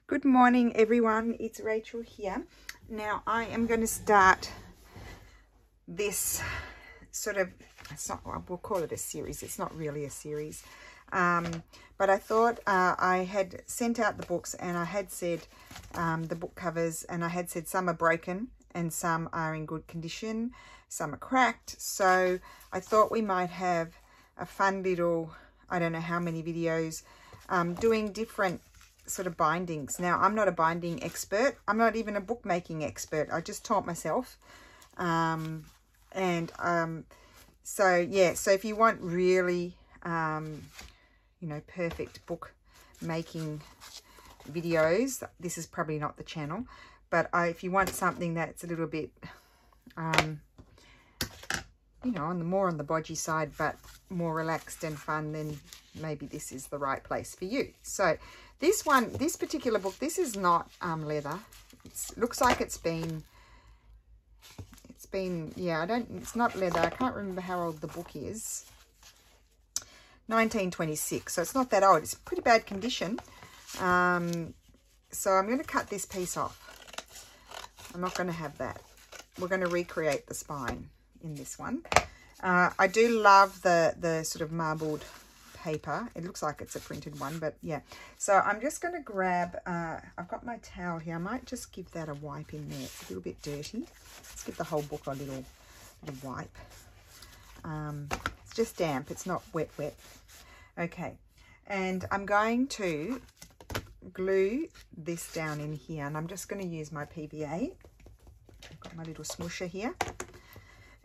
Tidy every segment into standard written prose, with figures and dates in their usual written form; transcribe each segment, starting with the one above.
Good morning, everyone. It's Rachel here. Now I am going to start this sort of, it's not, we'll call it a series. It's not really a series. But I thought I had sent out the books and I had said the book covers, and I had said some are broken and some are in good condition, some are cracked. So I thought we might have a fun little, I don't know how many videos, doing different sort of bindings. Now, I'm not a binding expert. I'm not even a bookmaking expert. I just taught myself. So yeah, so if you want really, you know, perfect book making videos, this is probably not the channel. But if you want something that's a little bit, you know, more on the bodgy side, but more relaxed and fun, then maybe this is the right place for you. So this particular book, this is not leather. It looks like it's been, yeah, it's not leather. I can't remember how old the book is. 1926, so it's not that old. It's pretty bad condition. So I'm going to cut this piece off. I'm not going to have that. We're going to recreate the spine in this one. I do love the sort of marbled paper. It looks like it's a printed one, but yeah. So I'm just going to grab, I've got my towel here. I might just give that a wipe in there. It's a little bit dirty. Let's give the whole book a little wipe. It's just damp. It's not wet. Okay. And I'm going to glue this down in here, and I'm just going to use my PVA. I've got my little smoosher here.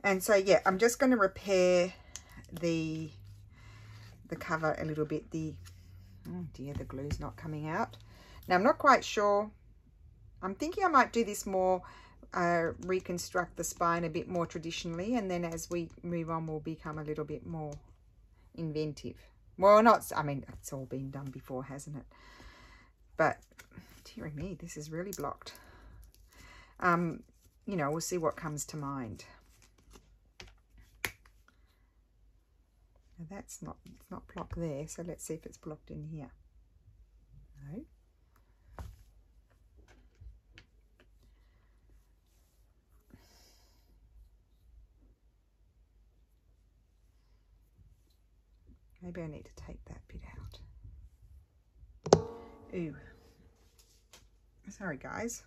And so, yeah, I'm just going to repair the cover a little bit. Oh dear, the glue's not coming out. Now, I'm not quite sure. I'm thinking I might do this more, reconstruct the spine a bit more traditionally, and then as we move on, we'll become a little bit more inventive. Well, not, I mean, it's all been done before, hasn't it? But, dear me, this is really blocked. You know, we'll see what comes to mind. Now that's not, it's not blocked there, so let's see if it's blocked in here. No. Maybe I need to take that bit out. Ooh. Sorry, guys.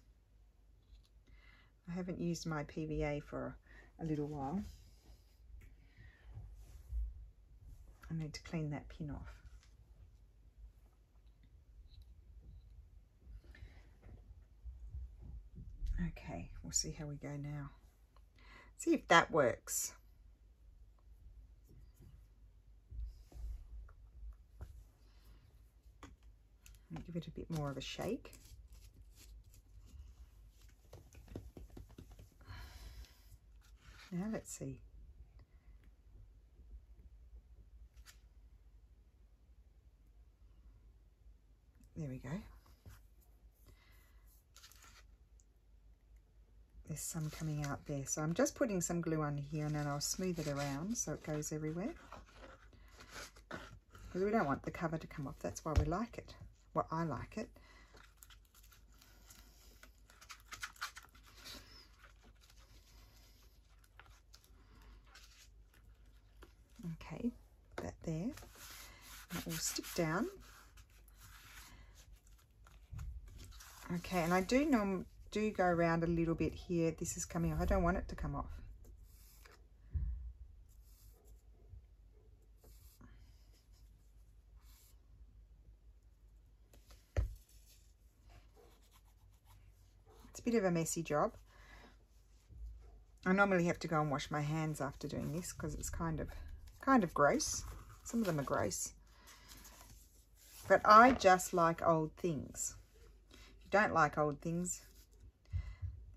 I haven't used my PVA for a little while. I need to clean that pin off. Okay, we'll see how we go now. See if that works. I'll give it a bit more of a shake. Now let's see. There we go. There's some coming out there. So I'm just putting some glue on here, and then I'll smooth it around so it goes everywhere. Because we don't want the cover to come off. That's why we like it. Well, I like it. Okay, that there. That will stick down. Okay, and I do go around a little bit here. This is coming off. I don't want it to come off. It's a bit of a messy job. I normally have to go and wash my hands after doing this because it's kind of gross. Some of them are gross. But I just like old things. If you don't like old things,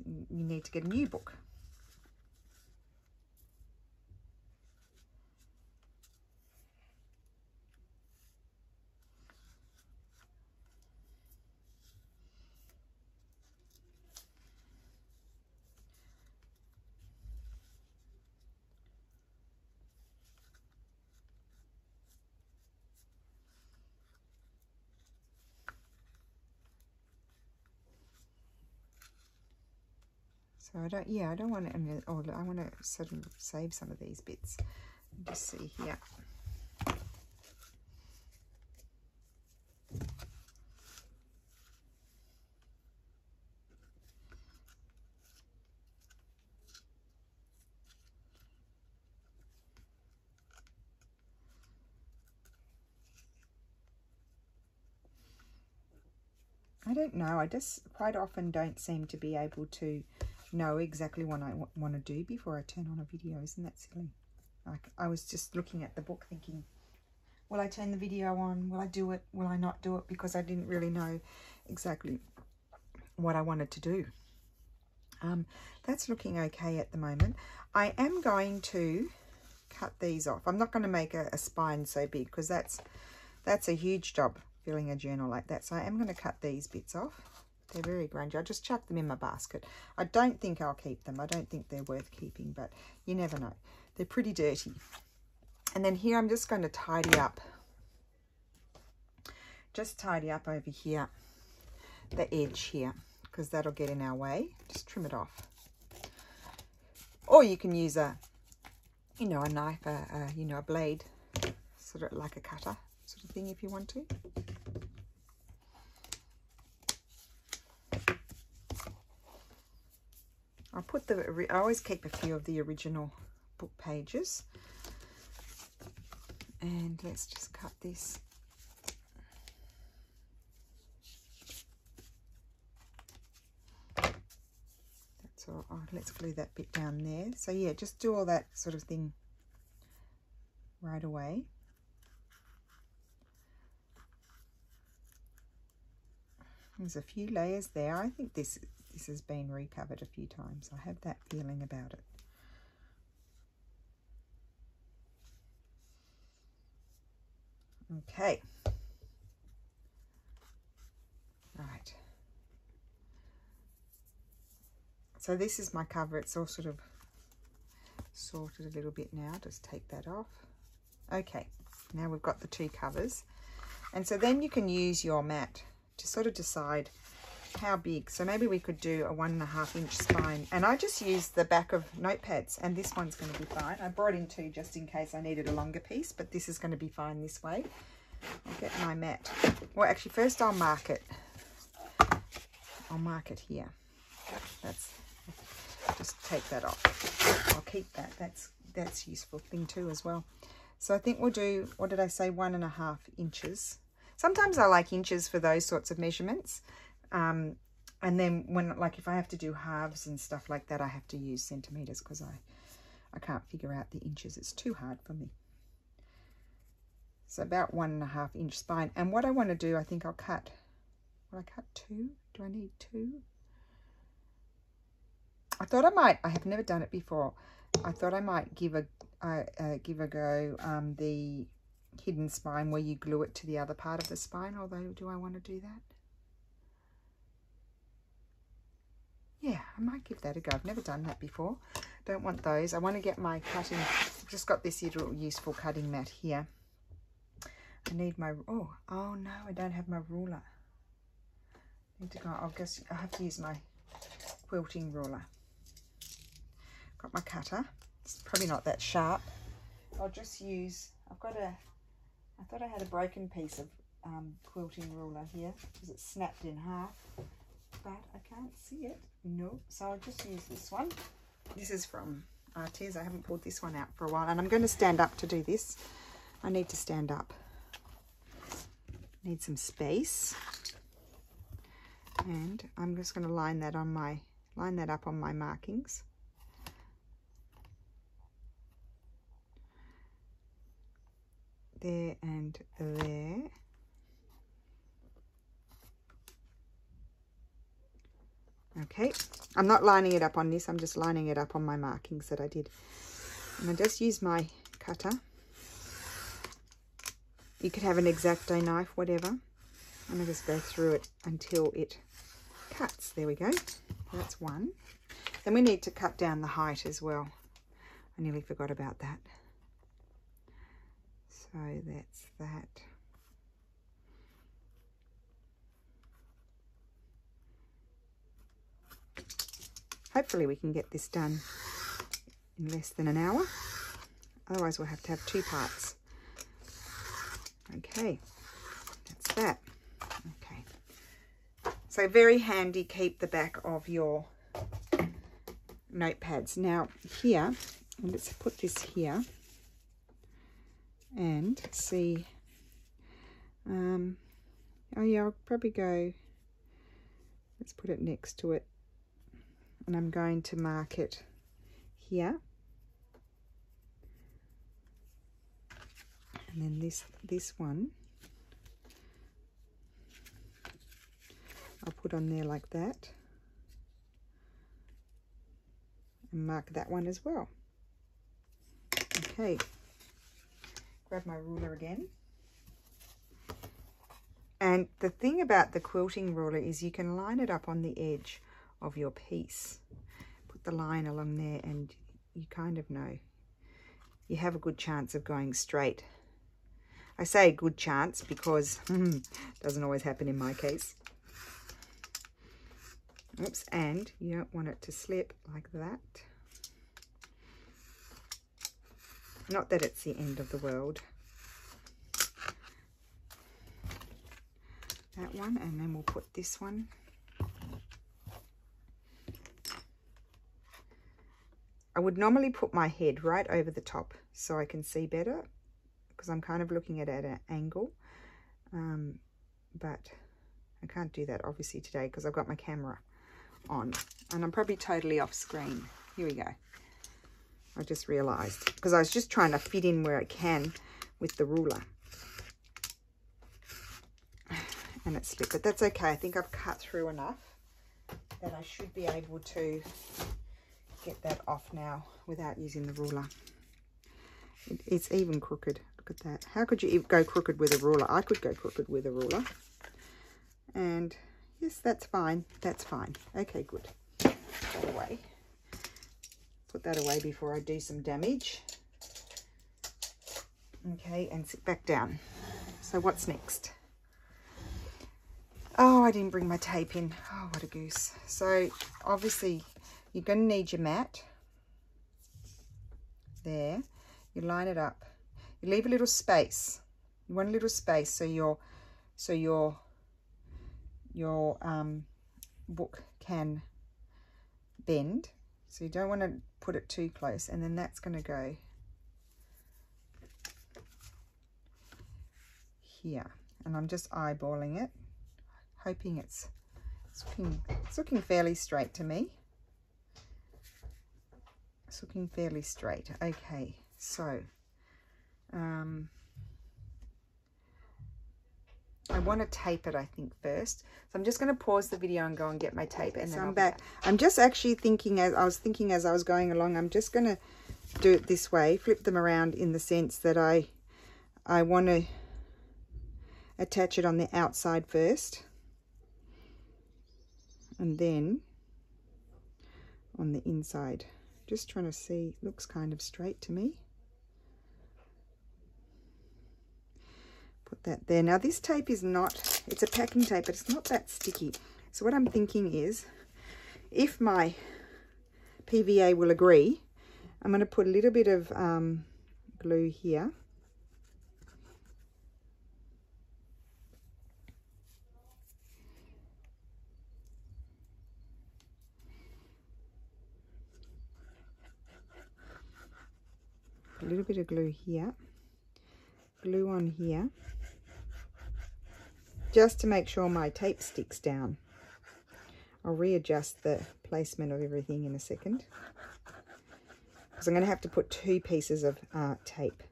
you need to get a new book. So I don't want to, oh, I want to sort of save some of these bits. Just see here. I don't know. I just quite often don't seem to be able to know exactly what I want to do before I turn on a video. Isn't that silly? Like, I was just looking at the book thinking, will I turn the video on? Will I do it? Will I not do it? Because I didn't really know exactly what I wanted to do. That's looking okay at the moment. I am going to cut these off. I'm not going to make a spine so big because that's a huge job filling a journal like that. So I am going to cut these bits off. They're very grungy. I just chucked them in my basket. I don't think I'll keep them. I don't think they're worth keeping, but you never know. They're pretty dirty. And then here I'm just going to tidy up. Just tidy up over here, the edge here, because that'll get in our way. Just trim it off. Or you can use a knife, a blade, sort of like a cutter sort of thing if you want to. I always keep a few of the original book pages. And let's just cut this. That's all. Oh, let's glue that bit down there. So yeah, just do all that sort of thing right away. There's a few layers there. I think this has been recovered a few times. I have that feeling about it. Okay. Right. So this is my cover. It's all sort of sorted a little bit now. Just take that off. Okay. Now we've got the two covers. And so then you can use your mat to sort of decide how big. So maybe we could do a 1.5 inch spine, and I just use the back of notepads, and this one's going to be fine. I brought in two just in case I needed a longer piece, but this is going to be fine this way. I'll get my mat. Well, actually first I'll mark it. I'll mark it here. That's, just take that off. I'll keep that. That's a useful thing too as well. So I think we'll do, what did I say, 1.5 inches. Sometimes I like inches for those sorts of measurements. And then when, like, if I have to do halves and stuff like that, I have to use centimeters because I can't figure out the inches. It's too hard for me. So about 1.5 inch spine. And what I want to do, I think I'll cut, will I cut 2? Do I need 2? I thought I might, I have never done it before. I thought I might give a go the hidden spine where you glue it to the other part of the spine, although do I want to do that? Yeah, I might give that a go. I've never done that before. Don't want those. I want to get my cutting, I've just got this little useful cutting mat here. I need my, oh no, I don't have my ruler. I need to go, I guess I have to use my quilting ruler. Got my cutter. It's probably not that sharp. I'll just use, I thought I had a broken piece of quilting ruler here because it's snapped in half, but I can't see it. No, so I'll just use this one. This is from Artes. I haven't pulled this one out for a while, and I'm going to stand up to do this. I need to stand up. Need some space, and I'm just going to line that up on my markings. There and there. Okay, I'm not lining it up on this, I'm just lining it up on my markings that I did. And I just use my cutter. You could have an X-Acto knife, whatever. And I just go through it until it cuts. There we go. That's one. Then we need to cut down the height as well. I nearly forgot about that. So that's that. hopefully we can get this done in less than an hour. Otherwise we'll have to have 2 parts. Okay, that's that. Okay, so very handy, keep the back of your notepads. Now here, let's put this here and see. Oh yeah, I'll probably go, let's put it next to it, and I'm going to mark it here, and then this one I'll put on there like that, and mark that one as well. Okay, grab my ruler again. And the thing about the quilting ruler is you can line it up on the edge of your piece. Put the line along there and you kind of know. You have a good chance of going straight. I say a good chance because it doesn't always happen in my case. Oops, and you don't want it to slip like that. Not that it's the end of the world. That one, and then we'll put this one. I would normally put my head right over the top so I can see better, because I'm kind of looking at it at an angle, but I can't do that obviously today because I've got my camera on and I'm probably totally off screen. Here we go. I just realized because I was just trying to fit in where I can with the ruler. And it slipped, but that's okay. I think I've cut through enough that I should be able to get that off now without using the ruler. It's even crooked. Look at that. How could you go crooked with a ruler? I could go crooked with a ruler. And yes, that's fine. That's fine. Okay, good. Put that away. Put that away before I do some damage. Okay, and sit back down. So what's next? Oh, I didn't bring my tape in. Oh, what a goose. So obviously you're going to need your mat. There. You line it up. You leave a little space. You want a little space so your book can bend. So you don't want to put it too close, and then that's going to go here. And I'm just eyeballing it, hoping it's looking fairly straight to me. It's looking fairly straight. Okay, so I want to tape it, I think, first. So I'm just going to pause the video and go and get my tape, and then I'm back. I'm just actually thinking, as I was going along, I'm just going to do it this way, flip them around in the sense that I want to attach it on the outside first, and then on the inside. Just trying to see, looks kind of straight to me. Put that there. Now this tape is not, it's a packing tape, but it's not that sticky. So what I'm thinking is, if my PVA will agree, I'm going to put a little bit of glue here. A little bit of glue here, glue on here, just to make sure my tape sticks down. I'll readjust the placement of everything in a second, because I'm going to have to put 2 pieces of tape.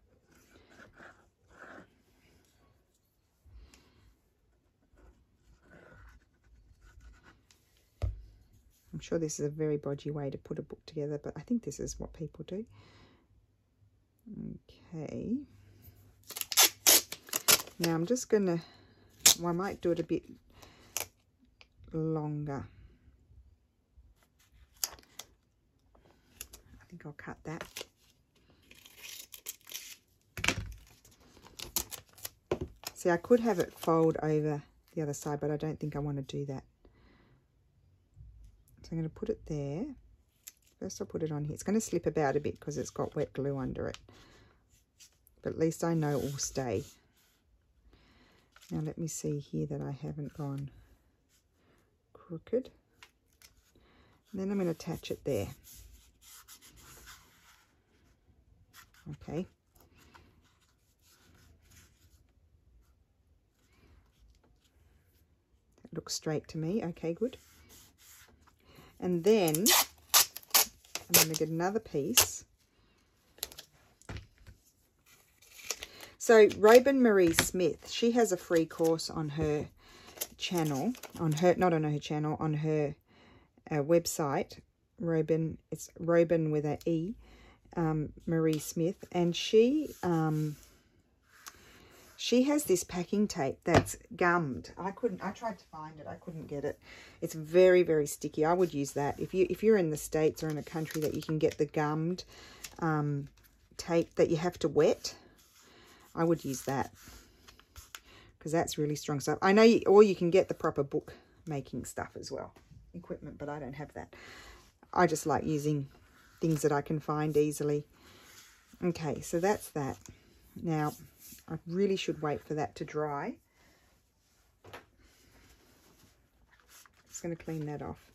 I'm sure this is a very bodgy way to put a book together, but I think this is what people do. Okay, now I'm just gonna, well, I might do it a bit longer. I think I'll cut that. See, I could have it fold over the other side, but I don't think I want to do that. So I'm going to put it there. First I'll put it on here. It's going to slip about a bit because it's got wet glue under it. But at least I know it will stay. Now let me see here that I haven't gone crooked. And then I'm going to attach it there. Okay. That looks straight to me. Okay, good. And then I'm going to get another piece. So Robin Marie Smith, she has a free course on her channel, on her website. Robin, it's Robin with an E, Marie Smith, and she has this packing tape that's gummed. I tried to find it, I couldn't get it. It's very, very sticky. I would use that if you're in the States or in a country that you can get the gummed tape that you have to wet. I would use that because that's really strong stuff. I know, or you can get the proper book making stuff as well, equipment, but I don't have that. I just like using things that I can find easily. Okay, so that's that. Now, I really should wait for that to dry. Just going to clean that off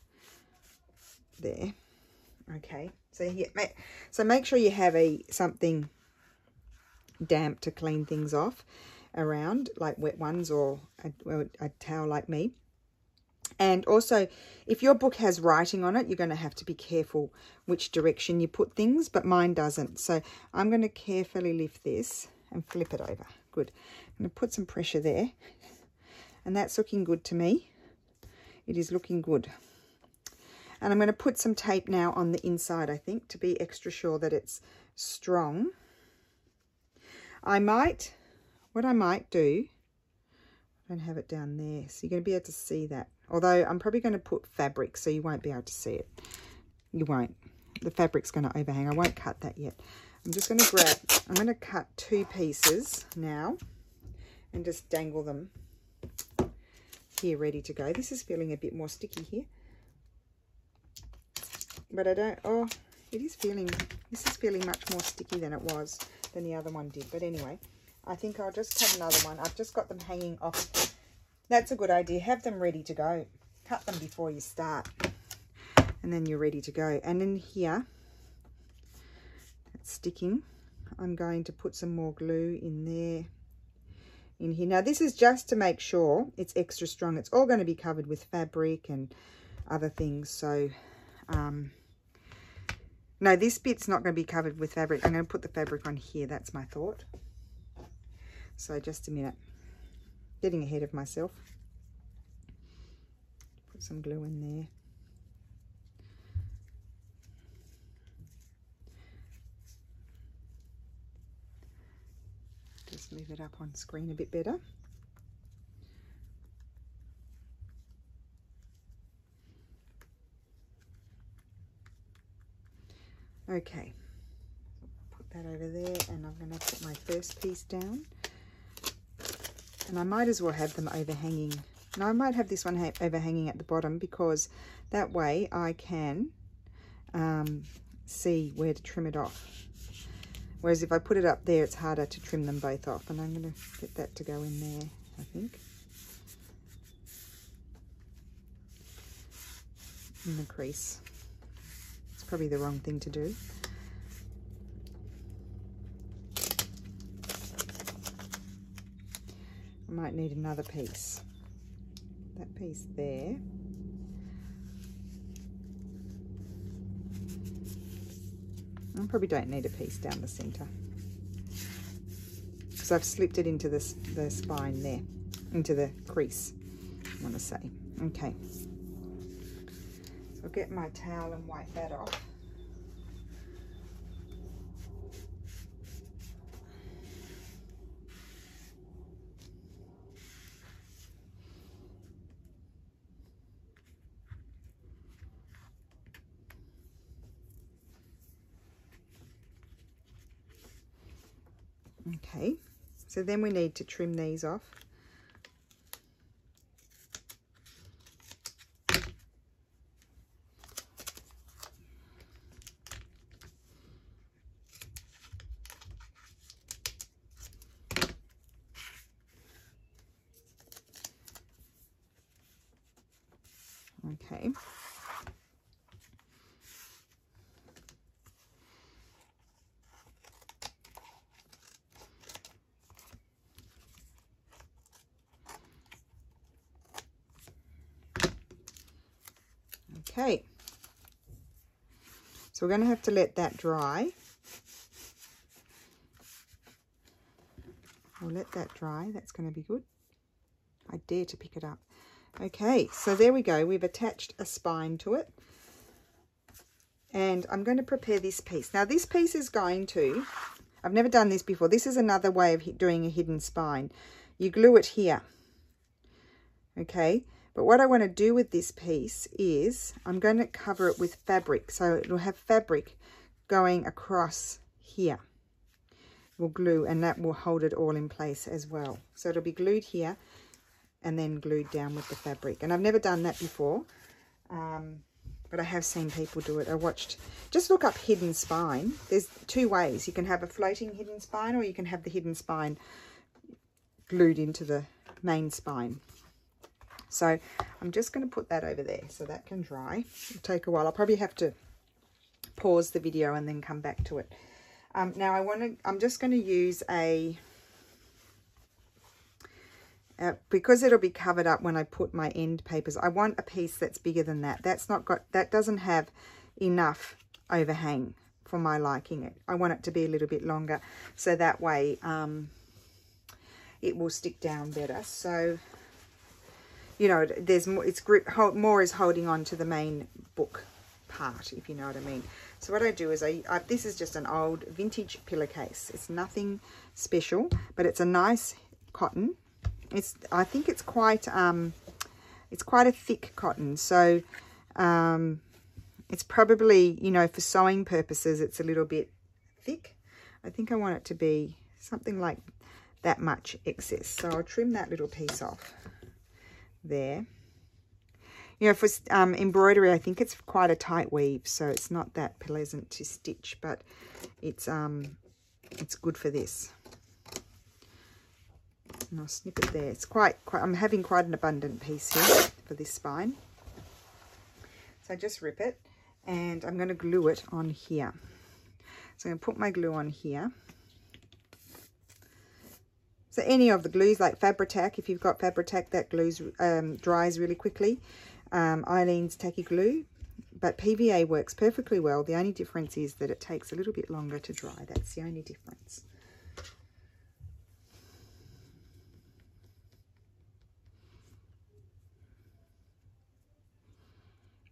there. Okay, so here, so make sure you have something damp to clean things off around, like wet ones or a towel like me. And also, if your book has writing on it, you're going to have to be careful which direction you put things, but mine doesn't. So I'm going to carefully lift this and flip it over. Good. I'm going to put some pressure there, and that's looking good to me. It is looking good. And I'm going to put some tape now on the inside, I think, to be extra sure that it's strong. What I might do, I don't have it down there, so you're going to be able to see that. Although I'm probably going to put fabric, so you won't be able to see it. You won't. The fabric's going to overhang. I won't cut that yet. I'm just going to I'm going to cut 2 pieces now and just dangle them here ready to go. This is feeling a bit more sticky here. But this is feeling much more sticky than it was, than the other one did. But anyway, I think I'll just cut another one. I've just got them hanging off. That's a good idea. Have them ready to go. Cut them before you start, and then you're ready to go. And in here, it's sticking. I'm going to put some more glue in there, in here. Now this is just to make sure it's extra strong. It's all going to be covered with fabric and other things. So, no, this bit's not going to be covered with fabric. I'm going to put the fabric on here. That's my thought. So just a minute. Getting ahead of myself. Put some glue in there. Just move it up on screen a bit better. Okay, put that over there, and I'm going to put my first piece down. And I might as well have them overhanging. Now I might have this one overhanging at the bottom, because that way I can see where to trim it off. Whereas if I put it up there, it's harder to trim them both off. And I'm going to get that to go in there, I think. In the crease. It's probably the wrong thing to do. I might need another piece. That piece there. I probably don't need a piece down the centre, because I've slipped it into the spine there, into the crease, I want to say. Okay. So I'll get my towel and wipe that off. Okay, so then we need to trim these off. Okay. Okay. So we're going to have to let that dry. We'll let that dry. That's going to be good. I dare to pick it up. Okay, so there we go. We've attached a spine to it. And I'm going to prepare this piece. Now this piece is going to, I've never done this before. This is another way of doing a hidden spine. You glue it here. Okay, but what I want to do with this piece is I'm going to cover it with fabric. So it'll have fabric going across here. We'll glue, and that will hold it all in place as well. So it'll be glued here and then glued down with the fabric. And I've never done that before, but I have seen people do it. I watched, just look up hidden spine. There's two ways. You can have a floating hidden spine, or you can have the hidden spine glued into the main spine. So I'm just going to put that over there so that can dry. It'll take a while. I'll probably have to pause the video and then come back to it. Now I'm just going to use because it'll be covered up when I put my end papers. I want a piece that's bigger than that. That doesn't have enough overhang for my liking it. I want it to be a little bit longer, so that way it will stick down better. So, you know, there's more, it's more is holding on to the main book part, if you know what I mean. So what I do is this is just an old vintage pillowcase. It's nothing special, but it's a nice cotton. I think it's quite a thick cotton. So it's probably, you know, for sewing purposes, it's a little bit thick. I think I want it to be something like that much excess. So I'll trim that little piece off there. You know, for embroidery, I think it's quite a tight weave, so it's not that pleasant to stitch, but it's good for this. And I'll snip it there. It's quite I'm having quite an abundant piece here for this spine. So I just rip it, and I'm going to glue it on here. So I'm going to put my glue on here. So any of the glues, like Fabri-Tac, if you've got Fabri-Tac, that glues dries really quickly. Eileen's tacky glue, but PVA works perfectly well. The only difference is that it takes a little bit longer to dry. That's the only difference.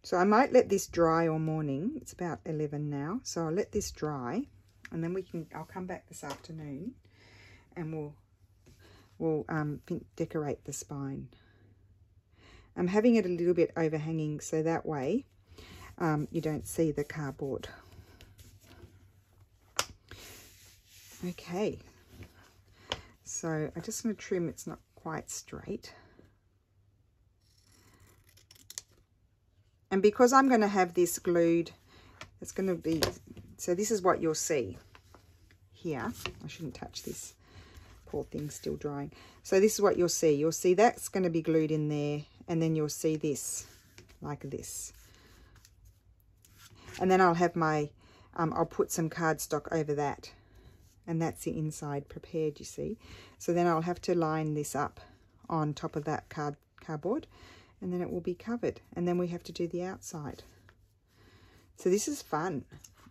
So I might let this dry all morning. It's about 11 now, so I'll let this dry, and then I'll come back this afternoon, and we'll decorate the spine. I'm having it a little bit overhanging, so that way you don't see the cardboard. Okay, so I just want to trim. It's not quite straight. And because I'm going to have this glued, it's going to be, so this is what you'll see here. I shouldn't touch this. Poor thing's still drying. So this is what you'll see. You'll see that's going to be glued in there, and then you'll see this like this. And then I'll have my, I'll put some cardstock over that, and that's the inside prepared, you see. So then I'll have to line this up on top of that cardboard, and then it will be covered, and then we have to do the outside. So this is fun.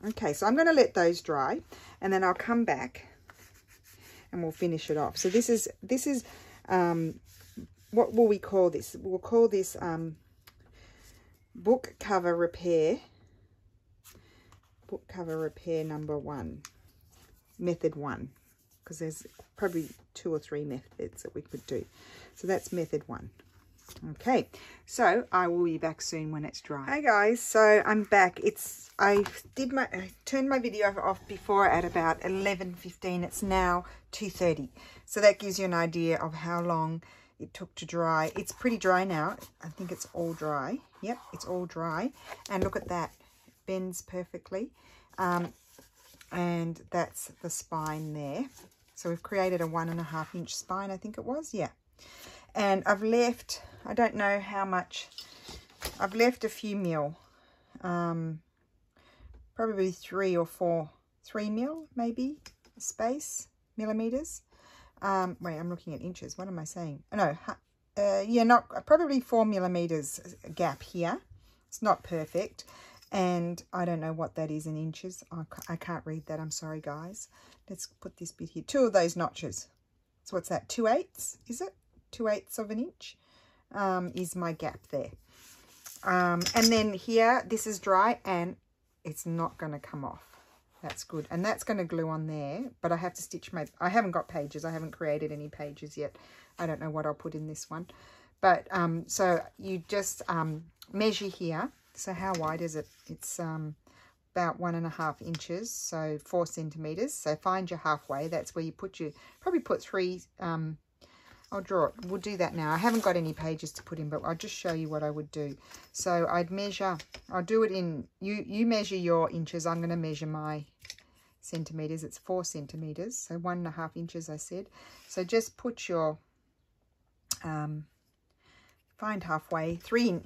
Okay, so I'm going to let those dry, and then I'll come back and we'll finish it off. So this is what will we call this? We'll call this book cover repair number 1, method 1, because there's probably 2 or 3 methods that we could do. So that's method 1. Okay, so I will be back soon when it's dry. Hi guys, so I'm back. I turned my video off before at about 11:15. It's now 2:30. So that gives you an idea of how long it took to dry. It's pretty dry now. I think it's all dry. Yep, it's all dry. And look at that. It bends perfectly. And that's the spine there. So we've created a 1.5 inch spine, I think it was. Yeah. And I've left, I don't know how much I've left a few mil, probably 3 or 4, 3 mil maybe space, millimeters. Wait, I'm looking at inches. What am I saying? Oh, no, yeah, not probably 4 millimeters gap here. It's not perfect, and I don't know what that is in inches. I can't read that. I'm sorry, guys. Let's put this bit here. 2 of those notches. So what's that? 2/8, is it? 2/8 of an inch is my gap there. And then here, this is dry and it's not going to come off. That's good. And that's going to glue on there, but I have to stitch I haven't got pages. I haven't created any pages yet. I don't know what I'll put in this one. But so you just measure here. So how wide is it? It's about 1.5 inches, so 4 centimeters. So find your halfway. That's where you put probably put 3. I'll draw it. We'll do that now. I haven't got any pages to put in, but I'll just show you what I would do. So I'd measure. I'll do it in. You measure your inches. I'm going to measure my centimeters. It's 4 centimeters, so 1.5 inches. I said. So just put your find halfway. Three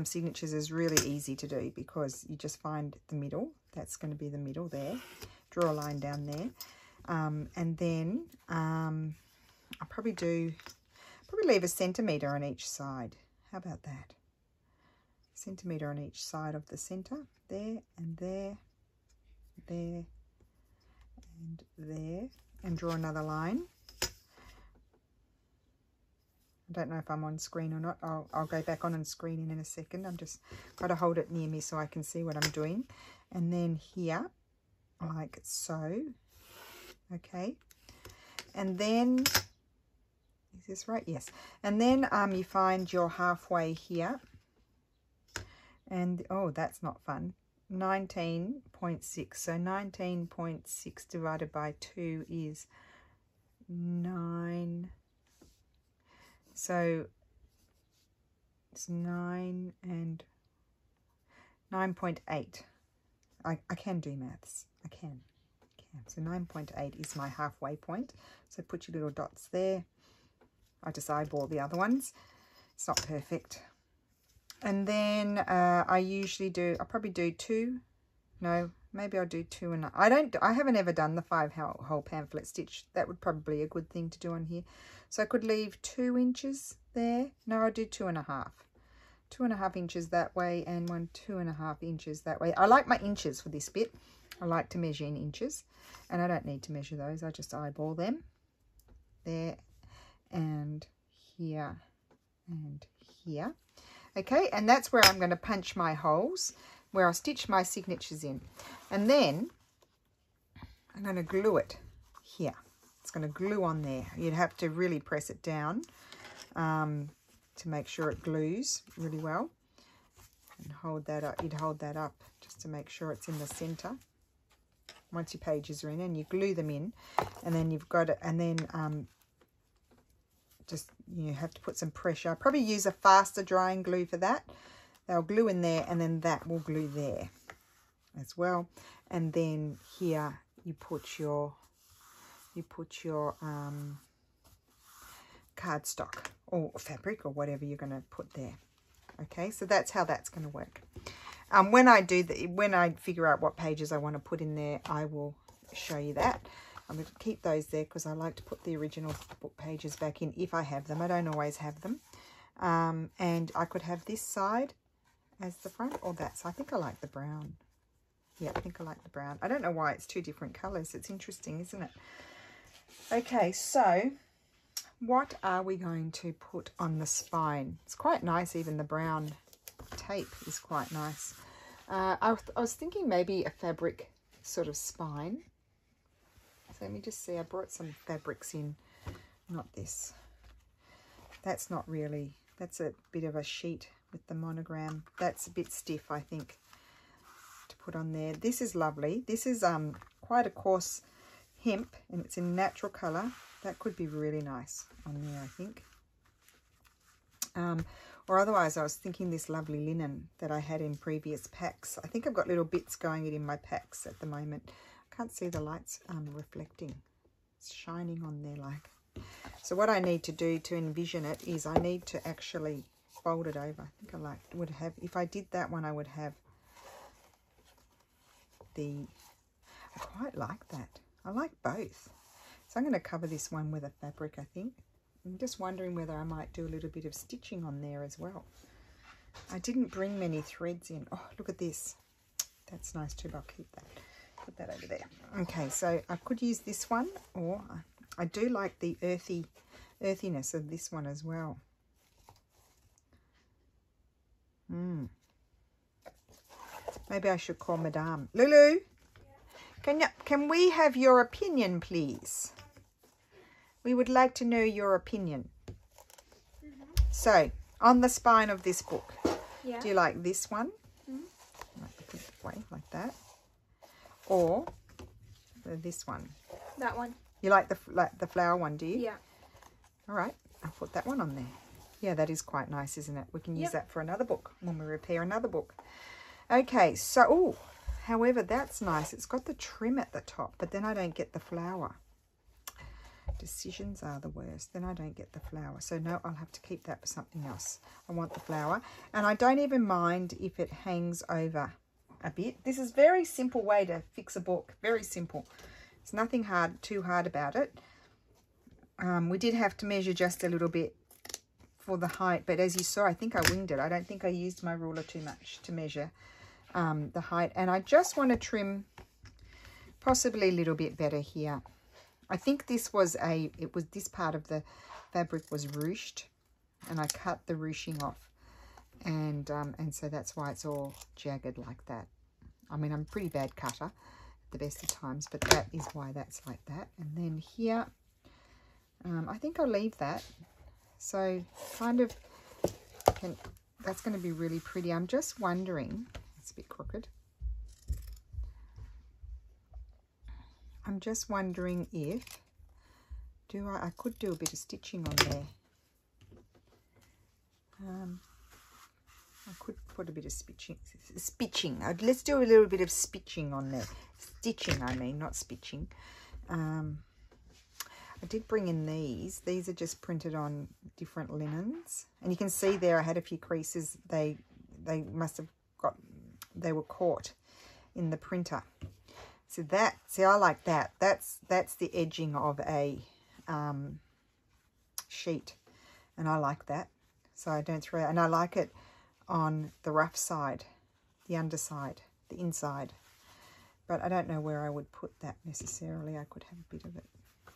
signatures is really easy to do because you just find the middle. That's going to be the middle there. Draw a line down there, and then I'll probably leave a centimetre on each side. How about that? Centimetre on each side of the centre. There and there, there and there. And draw another line. I don't know if I'm on screen or not. I'll go back on screen in a second. I'm just got to hold it near me so I can see what I'm doing. And then here, like so. Okay. And then... is this right? Yes. And then you find your halfway here. And, oh, that's not fun. 19.6. So 19.6 divided by 2 is 9. So it's 9 and 9.8. I can do maths. I can. So 9.8 is my halfway point. So put your little dots there. I just eyeball the other ones. It's not perfect. And then I'll probably do 2. No, maybe I'll do 2 and I haven't ever done the 5 hole pamphlet stitch. That would probably be a good thing to do on here. So I could leave 2 inches there. No, I'll do 2.5. 2.5 inches that way and 2.5 inches that way. I like my inches for this bit. I like to measure in inches, and I don't need to measure those. I just eyeball them there and here and here. Okay, and that's where I'm going to punch my holes, where I'll stitch my signatures in. And then I'm going to glue it here. It's going to glue on there. You'd have to really press it down to make sure it glues really well. And hold that up. You'd hold that up just to make sure it's in the center. Once your pages are in, and you glue them in, and then you've got it, and then just you have to put some pressure. Probably use a faster drying glue for that. They'll glue in there, and then that will glue there as well. And then here you put your cardstock or fabric or whatever you're going to put there. Okay, so that's how that's going to work. When I figure out what pages I want to put in there, I will show you that. I'm going to keep those there because I like to put the original book pages back in if I have them. I don't always have them. And I could have this side as the front or that side. I think I like the brown. Yeah, I think I like the brown. I don't know why it's 2 different colours. It's interesting, isn't it? Okay, so what are we going to put on the spine? It's quite nice, even the brown tape is quite nice. I was thinking maybe a fabric sort of spine. So let me just see. I brought some fabrics in. Not this. That's not really. That's a bit of a sheet with the monogram. That's a bit stiff, I think, to put on there. This is lovely. This is quite a coarse hemp, and it's in natural colour. That could be really nice on there, I think. Or otherwise, I was thinking this lovely linen that I had in previous packs. I think I've got little bits going in my packs at the moment. I can't see the lights reflecting. It's shining on there like. So what I need to do to envision it is I need to actually fold it over. I think I would have, if I did that one, I would have I quite like that. I like both. So I'm going to cover this one with a fabric, I think. I'm just wondering whether I might do a little bit of stitching on there as well. I didn't bring many threads in. Oh, look at this. That's nice too, but I'll keep that. Put that over there. Okay, so I could use this one, or I do like the earthiness of this one as well. Maybe I should call Madame. Lulu, can we have your opinion, please? We would like to know your opinion. So, on the spine of this book, do you like this one? Like to put it away like that, or this one? That one. You like the flower one, do you? Yeah. All right, I'll put that one on there. Yeah, that is quite nice, isn't it? We can use that for another book when we repair another book. Okay, so, however, that's nice. It's got the trim at the top, but then I don't get the flower. Decisions are the worst. Then I don't get the flower. So, no, I'll have to keep that for something else. I want the flower. And I don't even mind if it hangs over a bit. This is a very simple way to fix a book. Very simple. There's nothing too hard about it. We did have to measure just a little bit for the height, but as you saw, I think I winged it. I don't think I used my ruler too much to measure the height. And I just want to trim possibly a little bit better here. I think this was this part of the fabric was ruched, and I cut the ruching off, and so that's why it's all jagged like that. I mean, I'm a pretty bad cutter at the best of times, but that is why that's like that. And then here, I think I'll leave that. So kind of, that's going to be really pretty. I'm just wondering, it's a bit crooked. I'm just wondering if, I could do a bit of stitching on there. I could put a bit of spitching. Let's do a little bit of spitching on there. Stitching, I mean, not spitching. I did bring in these. These are just printed on different linens. And you can see there I had a few creases. They must have they were caught in the printer. So I like that. That's the edging of a sheet. And I like that. So I don't throw it. And I like it on the rough side, the underside, the inside. But I don't know where I would put that necessarily. I could have a bit of it. I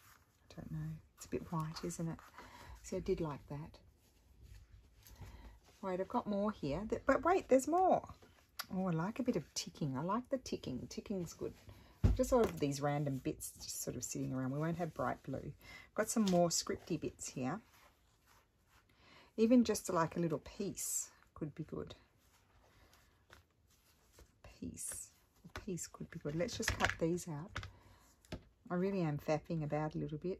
don't know. It's a bit white, isn't it? See, I did like that. Wait, I've got more here. But wait, there's more. Oh, I like a bit of ticking. I like the ticking. Ticking's good. Just sort of these random bits just sort of sitting around. We won't have bright blue. Got some more scripty bits here. Even just like a little piece could be good. A piece could be good. Let's just cut these out. I really am faffing about a little bit.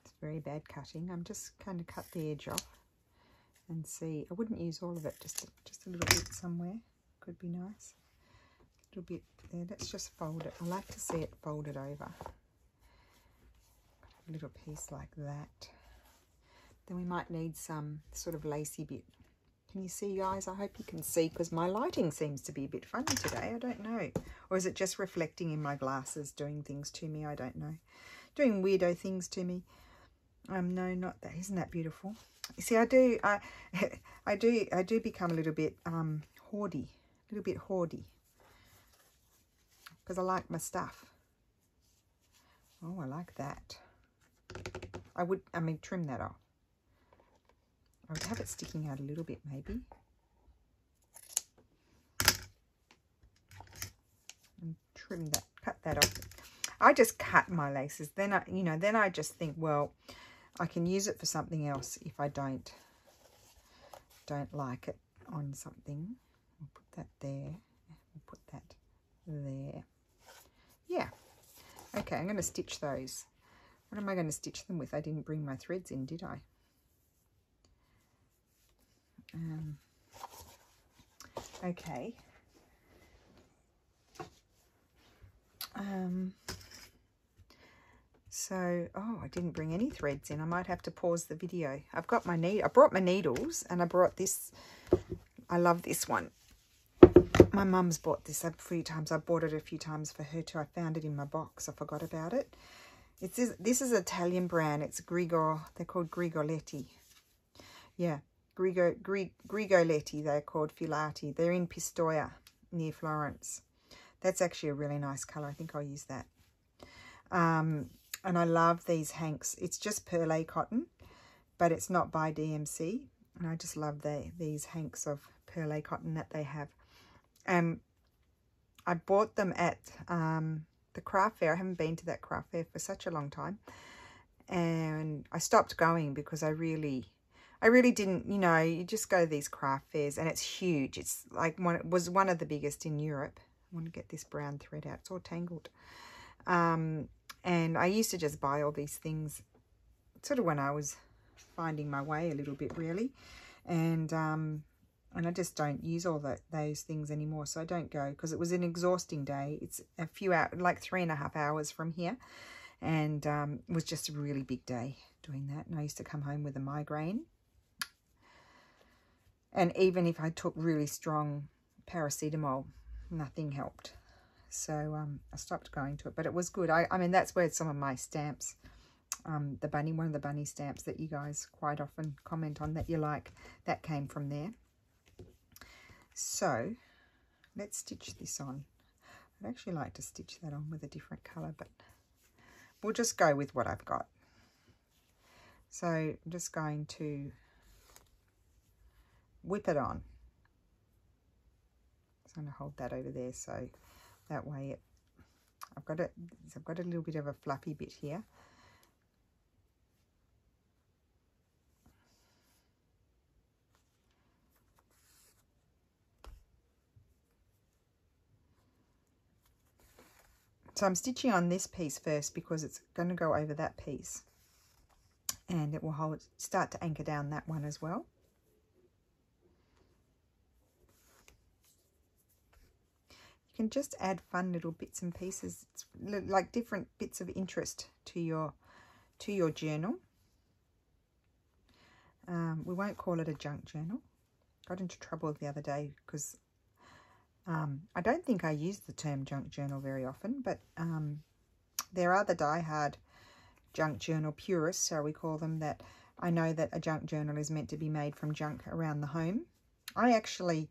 It's very bad cutting. I'm just kind of cut the edge off and see. I wouldn't use all of it, just a little bit somewhere. Could be nice. A little bit there. Let's just fold it. I like to see it folded over. A little piece like that. Then we might need some sort of lacy bit. Can you see, guys? I hope you can see, because my lighting seems to be a bit funny today. I don't know. Or is it just reflecting in my glasses, doing things to me? I don't know. Doing weirdo things to me. No, not that. Isn't that beautiful? You see, I do become a little bit hoardy. A little bit hoardy. Because I like my stuff. Oh, I like that. I mean, trim that off. I would have it sticking out a little bit, maybe. And trim that, cut that off. I just cut my laces. Then I just think, well, I can use it for something else if I don't like it on something. We'll put that there. We'll put that there. Yeah. Okay, I'm going to stitch those. What am I going to stitch them with? I didn't bring my threads in, did I? Okay. So, oh, I didn't bring any threads in. I might have to pause the video. I've got my I brought my needles, and I brought this. I love this one. My mum's bought this a few times. I bought it a few times for her too. I found it in my box. I forgot about it. This is an Italian brand. It's Grigor. They're called Grigoletti. Yeah, Grigoletti. They're called Filati. They're in Pistoia, near Florence. That's actually a really nice colour. I think I'll use that. And I love these hanks. It's just perlé cotton, but it's not by DMC. And I just love these hanks of perlé cotton that they have. I bought them at the craft fair. I haven't been to that craft fair for such a long time. And I stopped going because I really didn't, you know, you just go to these craft fairs and it's huge. It's like it was one of the biggest in Europe. I want to get this brown thread out. It's all tangled. And I used to just buy all these things sort of when I was finding my way a little bit, really. And I just don't use all those things anymore. So I don't go because it was an exhausting day. It's a few hours, like 3.5 hours from here. And it was just a really big day doing that. And I used to come home with a migraine. And even if I took really strong paracetamol, nothing helped. So I stopped going to it, but it was good. I mean, that's where some of my stamps, one of the bunny stamps that you guys quite often comment on that you like, that came from there. So let's stitch this on. I'd actually like to stitch that on with a different colour, but we'll just go with what I've got. So I'm just going to whip it on. I'm going to hold that over there so that way I've got a little bit of a fluffy bit here. So I'm stitching on this piece first because it's going to go over that piece, and it will start to anchor down that one as well. You can just add fun little bits and pieces. It's like different bits of interest to your journal. We won't call it a junk journal. Got into trouble the other day because I don't think I use the term junk journal very often, but there are the die-hard junk journal purists, so we call them, that I know that a junk journal is meant to be made from junk around the home. I actually,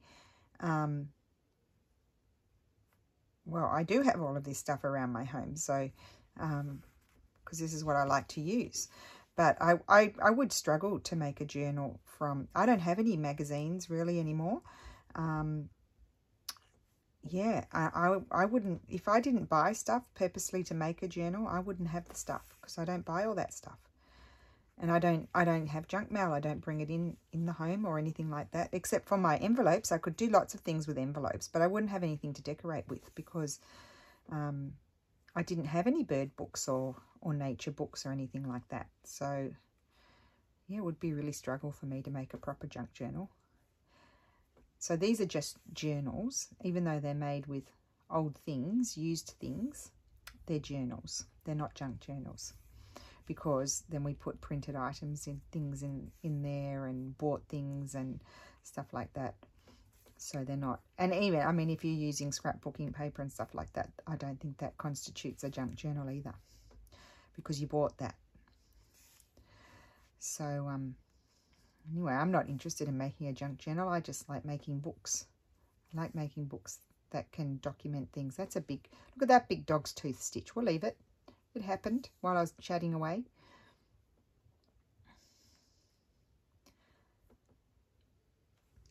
well, I do have all of this stuff around my home, so because this is what I like to use. But I would struggle to make a journal from, I don't have any magazines really anymore. Yeah, I wouldn't, if I didn't buy stuff purposely to make a journal, I wouldn't have the stuff because I don't buy all that stuff. And I don't have junk mail. I don't bring it in the home or anything like that, except for my envelopes. I could do lots of things with envelopes, but I wouldn't have anything to decorate with because I didn't have any bird books or nature books or anything like that. So yeah, it would be really struggle for me to make a proper junk journal. So these are just journals, even though they're made with old things, used things, they're journals. They're not junk journals, because then we put printed items in things in there and bought things and stuff like that. So they're not, and even, I mean, if you're using scrapbooking paper and stuff like that, I don't think that constitutes a junk journal either, because you bought that. So anyway, I'm not interested in making a junk journal. I just like making books. I like making books that can document things. That's a big, look at that big dog's tooth stitch. We'll leave it. It happened while I was chatting away.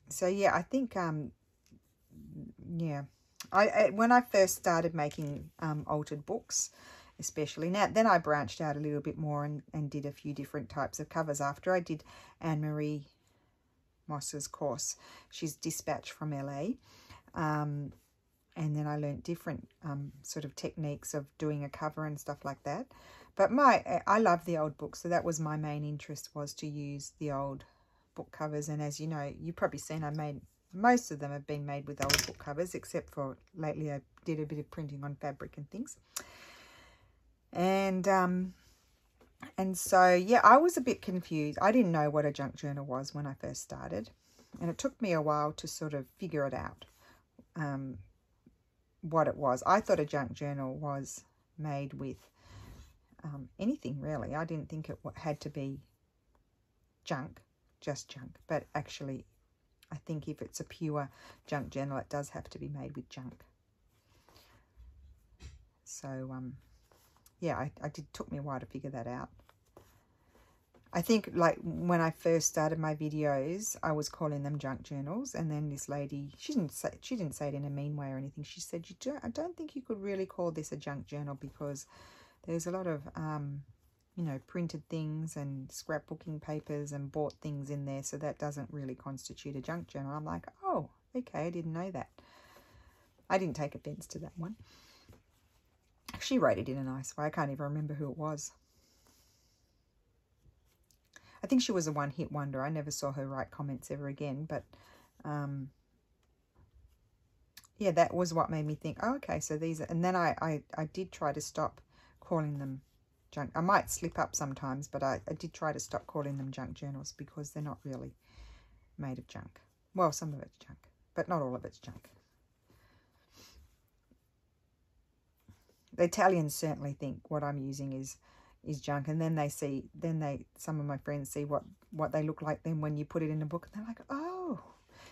So yeah, I think, yeah, when I first started making altered books, especially now, then I branched out a little bit more and did a few different types of covers after I did Anne-Marie Moss's course. She's dispatched from LA. And then I learned different sort of techniques of doing a cover and stuff like that. But I love the old books, so that was my main interest, was to use the old book covers, and as you know, you've probably seen I made, most of them have been made with old book covers, except for lately I did a bit of printing on fabric and things. And so, yeah, I was a bit confused. I didn't know what a junk journal was when I first started. And it took me a while to sort of figure it out, what it was. I thought a junk journal was made with anything, really. I didn't think it had to be junk, just junk. But actually, I think if it's a pure junk journal, it does have to be made with junk. So, yeah, took me a while to figure that out. I think, like, when I first started my videos, I was calling them junk journals, and then this lady, she didn't say it in a mean way or anything. She said, I don't think you could really call this a junk journal, because there's a lot of, you know, printed things and scrapbooking papers and bought things in there, so that doesn't really constitute a junk journal. I'm like, oh, okay, I didn't know that. I didn't take offense to that one. She wrote it in a nice way. I can't even remember who it was. I think she was a one-hit wonder. I never saw her write comments ever again. But, yeah, that was what made me think, oh, okay, so these are... And then I did try to stop calling them junk. I might slip up sometimes, but I did try to stop calling them junk journals, because they're not really made of junk. Well, some of it's junk, but not all of it's junk. The Italians certainly think what I'm using is junk, and then some of my friends see what they look like then when you put it in a book, and they're like, oh,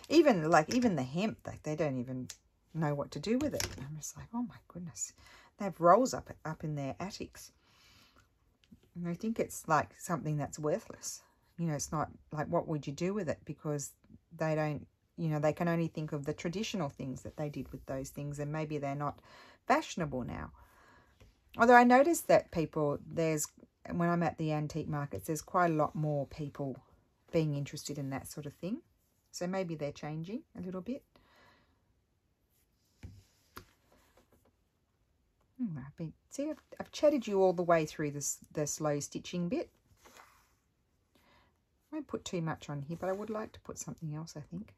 even the hemp, they don't even know what to do with it. And I'm just like, oh my goodness, they have rolls up in their attics, and I think it's like something that's worthless. You know, it's not like, what would you do with it? Because they don't, you know, they can only think of the traditional things that they did with those things, and maybe they're not fashionable now. Although I noticed that when I'm at the antique markets, there's quite a lot more people being interested in that sort of thing. So maybe they're changing a little bit. I've chatted you all the way through the slow stitching bit. I won't put too much on here, but I would like to put something else, I think.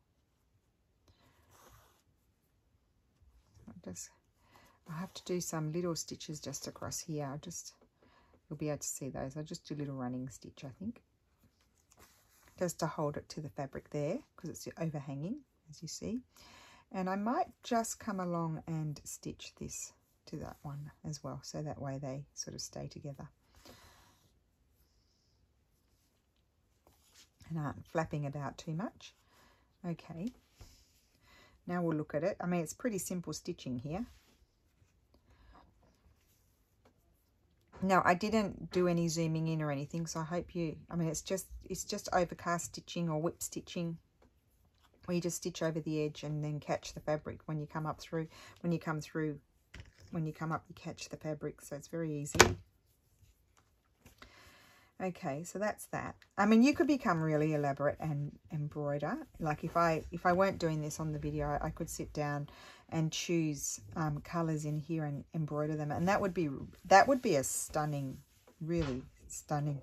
I'll have to do some little stitches just across here. You'll be able to see those. I'll just do a little running stitch, I think, just to hold it to the fabric there, because it's overhanging, as you see. And I might just come along and stitch this to that one as well, so that way they sort of stay together and aren't flapping about too much. Okay, now we'll look at it. I mean, it's pretty simple stitching here. Now, I didn't do any zooming in or anything, so I hope I mean, it's just overcast stitching or whip stitching, where you just stitch over the edge and then catch the fabric when you come up through. When you come up, you catch the fabric, so it's very easy. Okay, so that's that. I mean, you could become really elaborate and embroider. Like if I weren't doing this on the video, I could sit down and choose colors in here and embroider them, and that would be a stunning, really stunning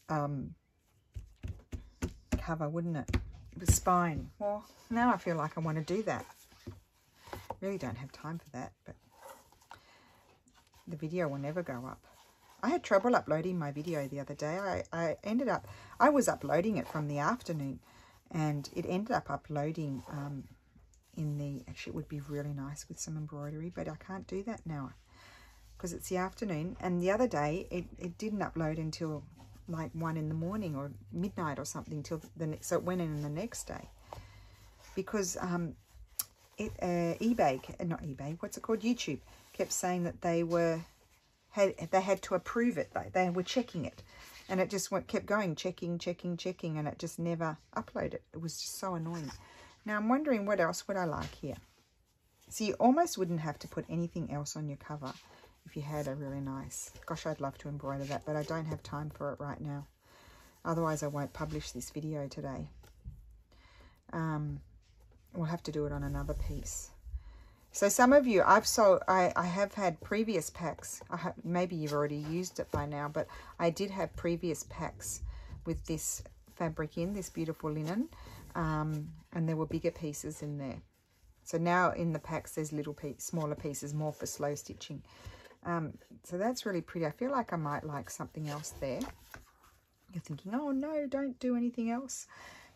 cover, wouldn't it? The spine. Well, now I feel like I want to do that. Really don't have time for that, but the video will never go up. I had trouble uploading my video the other day. I was uploading it from the afternoon, and it ended up uploading actually it would be really nice with some embroidery, but I can't do that now because it's the afternoon. And the other day it didn't upload until like 1 in the morning or midnight or something, so it went in the next day, because YouTube kept saying that they had to approve it. They were checking it, and it just kept going, checking, and it just never uploaded. It was just so annoying. Now I'm wondering, what else would I like here? So you almost wouldn't have to put anything else on your cover if you had a really nice... Gosh, I'd love to embroider that, but I don't have time for it right now. Otherwise, I won't publish this video today. We'll have to do it on another piece. So some of you, I have had previous packs. Maybe you've already used it by now, but I did have previous packs with this fabric in, this beautiful linen, and there were bigger pieces in there. So now in the packs there's smaller pieces, more for slow stitching. So that's really pretty. I feel like I might like something else there. You're thinking, oh no, don't do anything else.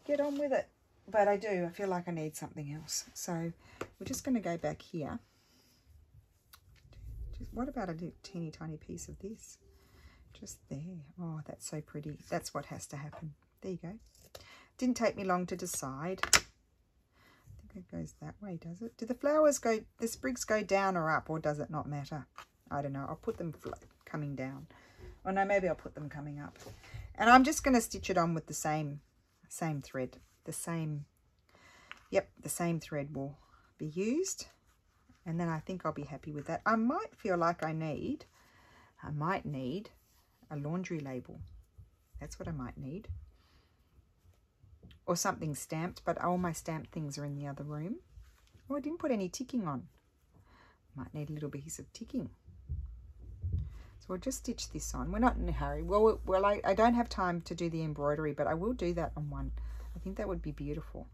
Get on with it. But I do. I feel like I need something else. So we're just going to go back here. What about a teeny tiny piece of this? Just there. Oh, that's so pretty. That's what has to happen. There you go. Didn't take me long to decide. I think it goes that way, does it? Do the flowers go, the sprigs go down or up, or does it not matter? I don't know. I'll put them coming down. Or no, maybe I'll put them coming up. And I'm just going to stitch it on with the same thread. The same thread will be used. And then I think I'll be happy with that. I might feel like I might need a laundry label. That's what I might need. Or something stamped, but all my stamped things are in the other room. Oh, I didn't put any ticking on. Might need a little piece of ticking. So we'll just stitch this on. We're not in a hurry. Well, I don't have time to do the embroidery, but I will do that on one. I think that would be beautiful.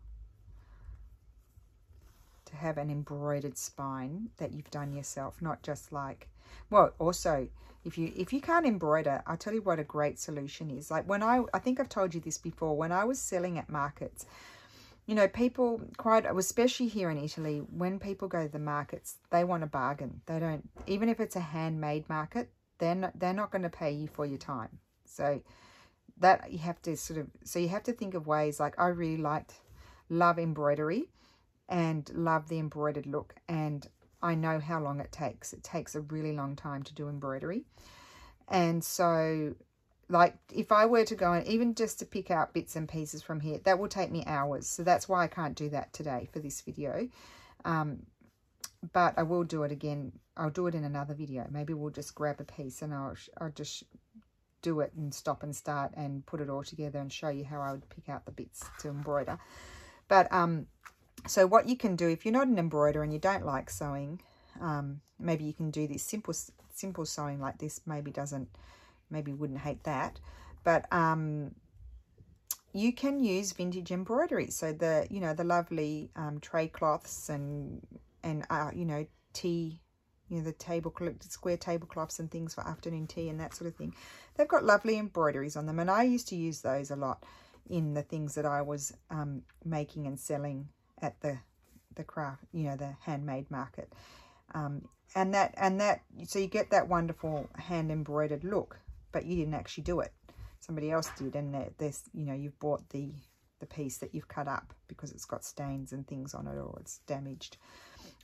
To have an embroidered spine that you've done yourself, not just like, well, also if you can't embroider, I'll tell you what a great solution is. Like when I think I've told you this before, when I was selling at markets, you know, people especially here in Italy, when people go to the markets, they want a bargain. They don't, even if it's a handmade market, they're not going to pay you for your time. So that you have to you have to think of ways, like I really love embroidery and love the embroidered look, and I know how long it takes. It takes a really long time to do embroidery. And so like if I were to go and even just to pick out bits and pieces from here, that will take me hours. So that's why I can't do that today for this video. But I will do it again. I'll do it in another video. Maybe we'll just grab a piece and I'll just do it and stop and start and put it all together and show you how I would pick out the bits to embroider. But so what you can do, if you're not an embroiderer and you don't like sewing, maybe you can do this simple sewing like this. Maybe wouldn't hate that. But you can use vintage embroidery. So the lovely tray cloths and tea, the square tablecloths and things for afternoon tea and that sort of thing. They've got lovely embroideries on them, and I used to use those a lot in the things that I was making and selling at the craft, the handmade market. And that so you get that wonderful hand embroidered look, but you didn't actually do it. Somebody else did, and you've bought the piece that you've cut up because it's got stains and things on it or it's damaged.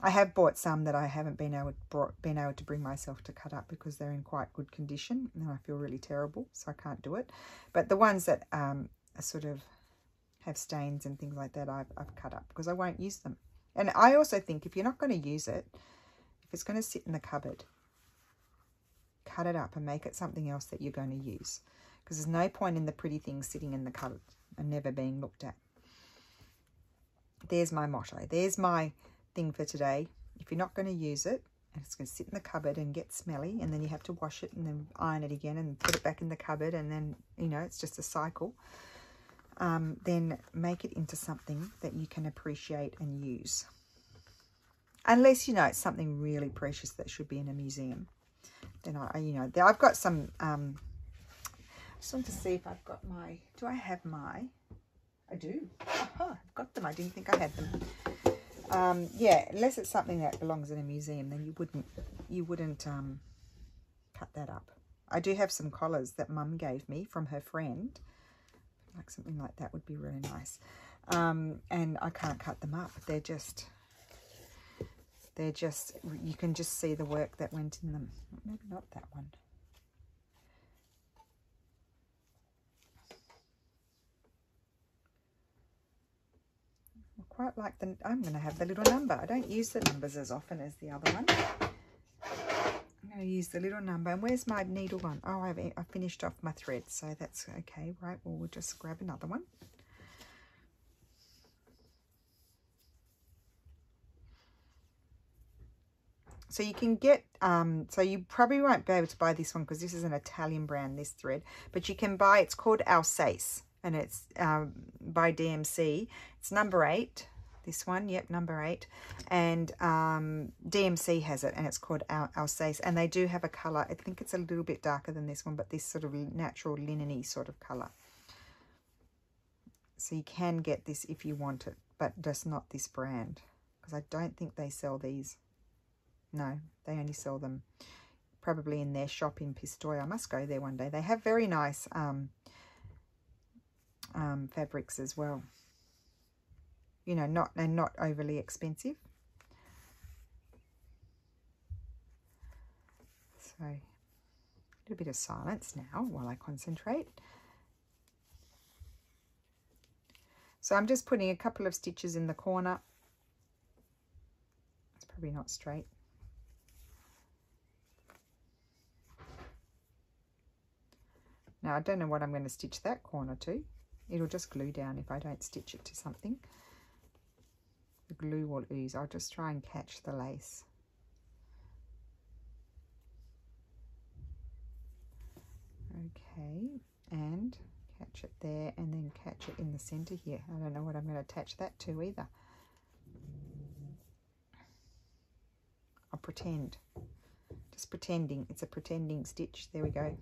I have bought some that I haven't been able to bring myself to cut up because they're in quite good condition, and I feel really terrible, so I can't do it. But the ones that sort of have stains and things like that, I've cut up because I won't use them. And I also think if you're not going to use it, if it's going to sit in the cupboard, cut it up and make it something else that you're going to use, because there's no point in the pretty things sitting in the cupboard and never being looked at. There's my motto. There's my thing for today. If you're not going to use it, and it's going to sit in the cupboard and get smelly, and then you have to wash it and then iron it again and put it back in the cupboard, and then it's just a cycle, then make it into something that you can appreciate and use, unless it's something really precious that should be in a museum. Then I've got some I just want to see if I've got my, I do. Aha, I've got them. I didn't think I had them. Yeah, unless it's something that belongs in a museum, then you wouldn't cut that up. I do have some collars that Mum gave me from her friend. Like something like that would be really nice. And I can't cut them up. They're just, you can just see the work that went in them. Maybe not that one. Quite like I'm going to have the little number. I don't use the numbers as often as the other one. I'm going to use the little number. And where's my needle one? Oh, I finished off my thread, so that's okay. Right, well, we'll just grab another one. So you can get, so you probably won't be able to buy this one because this is an Italian brand, this thread. But you can buy, it's called Alsace. and it's by DMC. It's number 8. This one, yep, number 8. And DMC has it, and it's called Alsace. And they do have a colour. I think it's a little bit darker than this one, but this sort of natural linen-y sort of colour. So you can get this if you want it, but just not this brand, because I don't think they sell these. No, they only sell them probably in their shop in Pistoia. I must go there one day. They have very nice fabrics as well. You know, not overly expensive. So a little bit of silence now while I concentrate. So I'm just putting a couple of stitches in the corner. It's probably not straight. Now I don't know what I'm going to stitch that corner to. It'll just glue down if I don't stitch it to something. The glue will ooze. I'll just try and catch the lace. Okay, and catch it there, and then catch it in the center here. I don't know what I'm going to attach that to either. I'll pretend. Just pretending. It's a pretending stitch. There we go.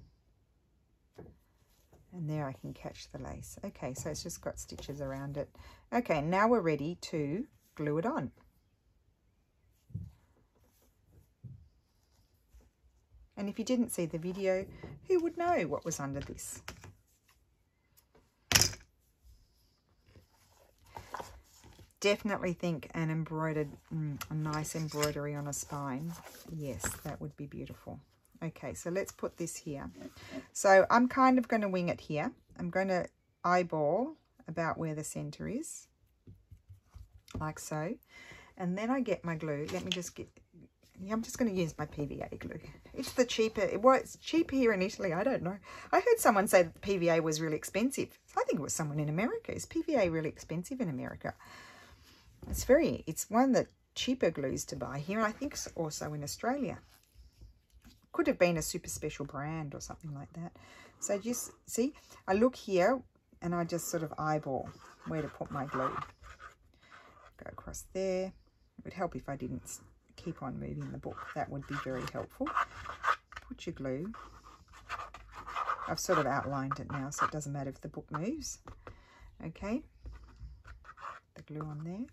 And there I can catch the lace. Okay, so it's just got stitches around it. Okay, now we're ready to glue it on. And if you didn't see the video, who would know what was under this? Definitely think an embroidered, a nice embroidery on a spine. Yes, that would be beautiful. Okay, so let's put this here. So I'm kind of going to wing it here. I'm going to eyeball about where the center is, like so. And then I get my glue. Let me just get, I'm just going to use my PVA glue. It's the cheaper, well, it's cheap here in Italy. I don't know. I heard someone say that the PVA was really expensive. I think it was someone in America. Is PVA really expensive in America? It's one of the cheaper glues to buy here. I think also in Australia. Could have been a super special brand or something like that. So just see, I look here and I just sort of eyeball where to put my glue. Go across there. It would help if I didn't keep on moving the book. That would be very helpful. Put your glue. I've sort of outlined it now, so it doesn't matter if the book moves. Okay. The glue on there.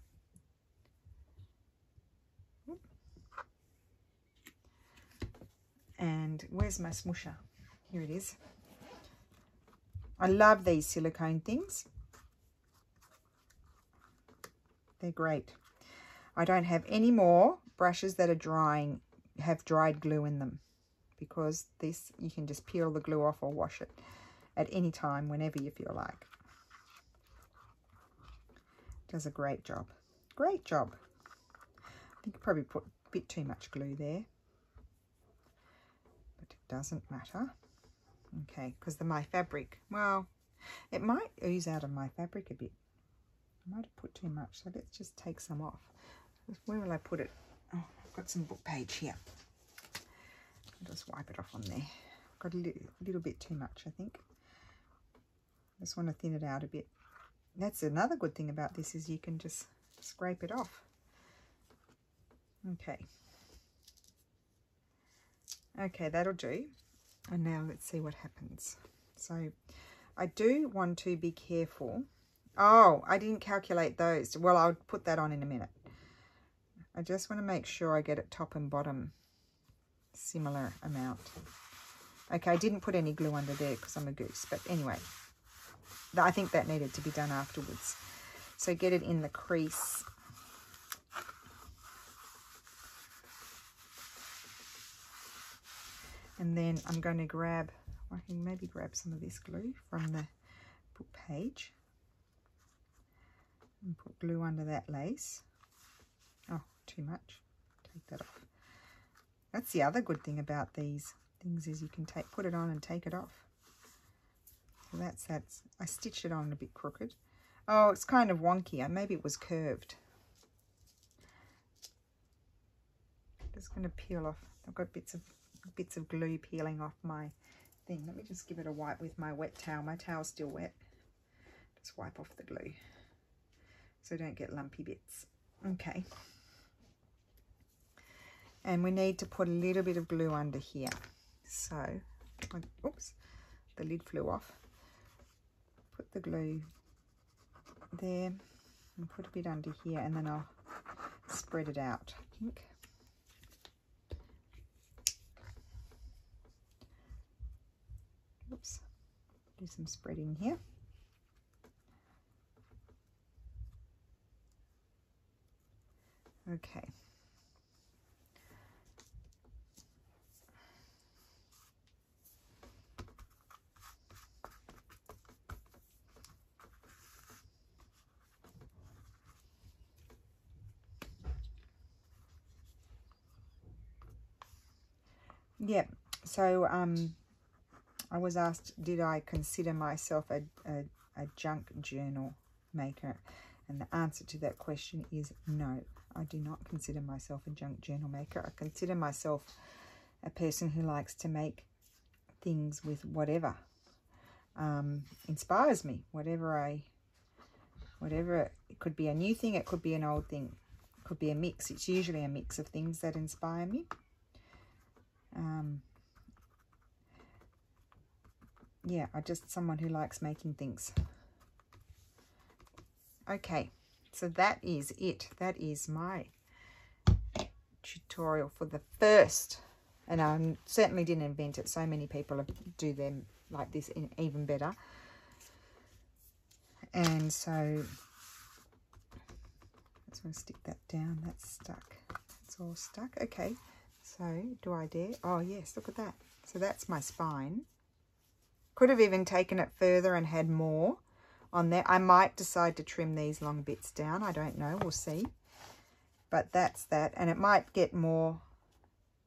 And where's my smoosher? Here it is. I love these silicone things. They're great. I don't have any more brushes that are drying, have dried glue in them, because this, you can just peel the glue off or wash it at any time, whenever you feel like. Does a great job. Great job. I think I probably put a bit too much glue there. Doesn't matter. Okay, because my fabric, well, it might ooze out of my fabric a bit. I might have put too much, so let's just take some off. Where will I put it? Oh, I've got some book page here. I'll just wipe it off on there. I've got a little bit too much, I think. I just want to thin it out a bit. That's another good thing about this, is you can just scrape it off. Okay. Okay, that'll do. And now let's see what happens. So I do want to be careful. Oh, I didn't calculate those. Well, I'll put that on in a minute. I just want to make sure I get it top and bottom similar amount. Okay, I didn't put any glue under there because I'm a goose. But anyway, I think that needed to be done afterwards. So get it in the crease. And then I'm going to grab, I can maybe grab some of this glue from the book page and put glue under that lace. Oh, too much. Take that off. That's the other good thing about these things, is you can put it on and take it off. So that's, I stitched it on a bit crooked. Oh, it's kind of wonky. Maybe it was curved. Just going to peel off. I've got bits of glue peeling off my thing. Let me just give it a wipe with my wet towel. My towel's still wet. Let's wipe off the glue so don't get lumpy bits. Okay. And we need to put a little bit of glue under here. So, oops, the lid flew off. Put the glue there and put a bit under here, and then I'll spread it out, I think. Oops, do some spreading here. Okay. Yeah, so I was asked, did I consider myself a junk journal maker? And the answer to that question is no, I do not consider myself a junk journal maker. I consider myself a person who likes to make things with whatever inspires me, whatever, it could be a new thing, it could be an old thing, it could be a mix. It's usually a mix of things that inspire me. Yeah, I'm just someone who likes making things. Okay, so that is it. That is my tutorial for the first, and I certainly didn't invent it. So many people do them like this in even better. And so let's want to stick that down. That's stuck. It's all stuck. Okay. So, do I dare? Oh, yes, look at that. So that's my spine. Could have even taken it further and had more on there. I might decide to trim these long bits down. I don't know. We'll see. But that's that. And it might get more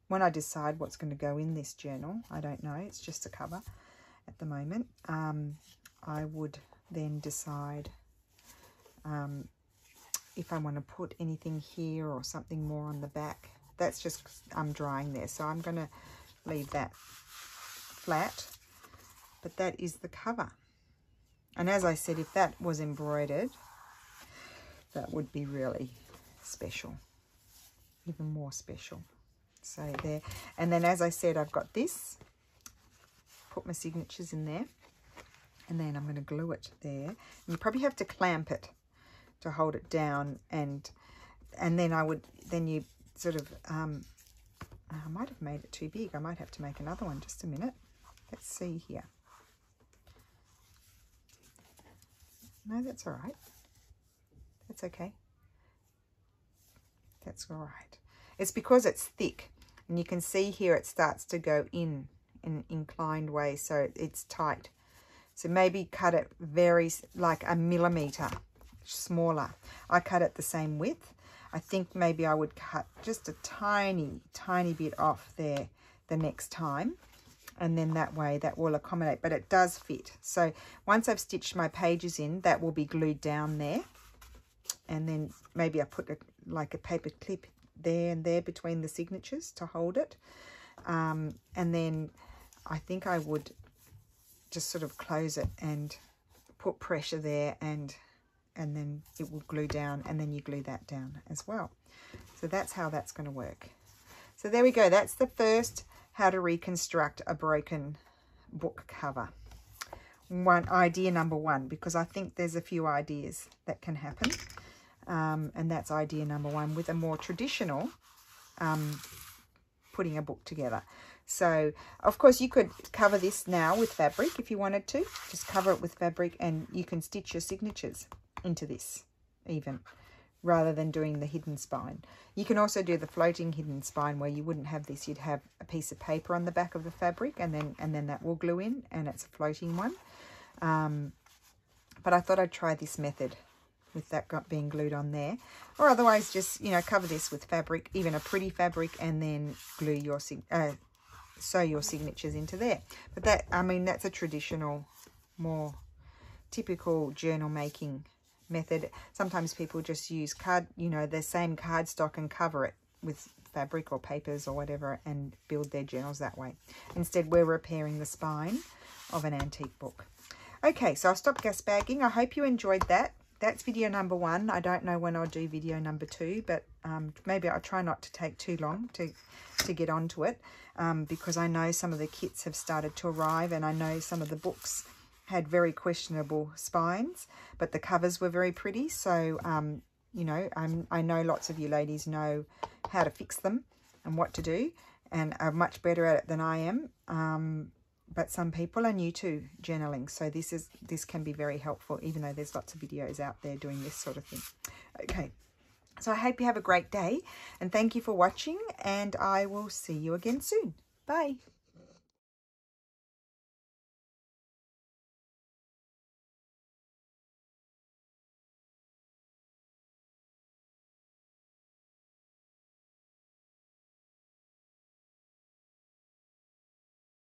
when I decide what's going to go in this journal. I don't know. It's just a cover at the moment. I would then decide if I want to put anything here or something more on the back. That's just, I'm drying there, so I'm going to leave that flat. But that is the cover. And as I said, if that was embroidered, that would be really special, even more special. So there. And then as I said, I've got this, put my signatures in there, and then I'm going to glue it there. And you probably have to clamp it to hold it down, and then you sort of, I might have made it too big. I might have to make another one. Just a minute. Let's see here. No, that's all right. That's okay. That's all right. It's because it's thick. And you can see here it starts to go in an inclined way. So it's tight. So maybe cut it like a millimetre smaller. I cut it the same width. I think maybe I would cut just a tiny, tiny bit off there the next time. And then that way that will accommodate, but it does fit. So once I've stitched my pages in, that will be glued down there. And then maybe I put like a paper clip there and there between the signatures to hold it. And then I think I would just sort of close it and put pressure there, and then it will glue down, and then you glue that down as well. So that's how that's going to work. So there we go. That's the first how to reconstruct a broken book cover. Idea number one, because I think there's a few ideas that can happen. And that's idea number one, with a more traditional putting a book together. So, of course, you could cover this now with fabric if you wanted to. Just cover it with fabric, and you can stitch your signatures into this even, rather than doing the hidden spine. You can also do the floating hidden spine, where you wouldn't have this. You'd have a piece of paper on the back of the fabric, and then that will glue in, and it's a floating one. But I thought I'd try this method with that being glued on there, or otherwise just, you know, cover this with fabric, even a pretty fabric, and then glue your sew your signatures into there. But that, I mean, that's a traditional, more typical journal making method. Sometimes people just use the same cardstock and cover it with fabric or papers or whatever and build their journals that way. Instead, we're repairing the spine of an antique book. Okay, so I'll stop gas bagging. I hope you enjoyed that. That's video number 1. I don't know when I'll do video number 2, but maybe I'll try not to take too long to get onto it, because I know some of the kits have started to arrive, and I know some of the books had very questionable spines, but the covers were very pretty. So, you know, I know lots of you ladies know how to fix them and what to do, and are much better at it than I am. But some people are new to journaling, so this can be very helpful, even though there's lots of videos out there doing this sort of thing. Okay, so I hope you have a great day, and thank you for watching, and I will see you again soon. Bye.